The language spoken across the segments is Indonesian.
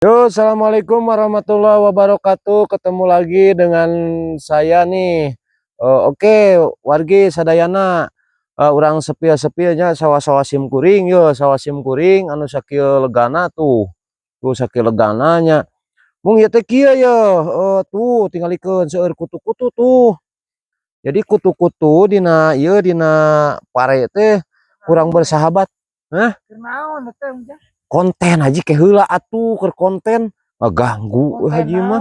Yo, assalamualaikum warahmatullahi wabarakatuh. Ketemu lagi dengan saya nih. Oke, wargi sadayana. Urang sepil-sepilnya sawah-sawah simkuring yo, sawah simkuring anu sakieu legana tuh. Tuh sakieu legananya. Mung ieu teh kieu yo. Tuh tingalikeun seueur kutu-kutu tuh. Jadi kutu-kutu dina ieu dina pare teh kurang bersahabat. Hah? Naon teh Konten haji ke heula atuh keur konten ngaganggu haji mah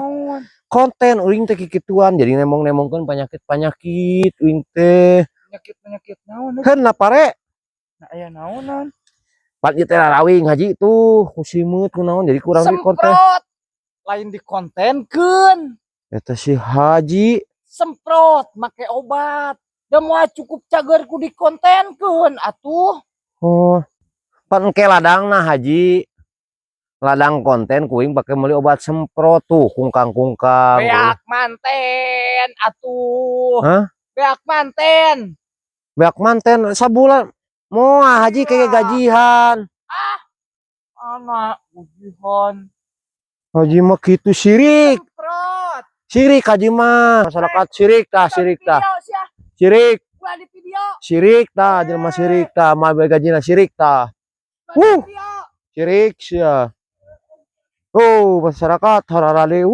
konten uing teh kikituan jadi nemong-nemongkeun panyakit-panyakit uing teh penyakit naon heun lah pare nah aya naonan pat ieu teh rarawing haji tuh kusimut kunaon jadi kurang di konten semprot lain dikontenkeun eta si haji semprot make obat da moal cukup cager ku dikontenkeun atuh oh pan engke ladangna haji ladang konten kuing pakai meuli obat semprot tuh kungkang-kungkang beak manten atuh hah beak manten beak manten sabulan moal haji kayak gajihan anak ujihan haji mah kitu sirik semprot sirik haji mah masyarakat sirik tah sirik tah sirik gua di video sirik tah jelema sirik tah mah gajina sirik tah sirik sia masyarakat hararale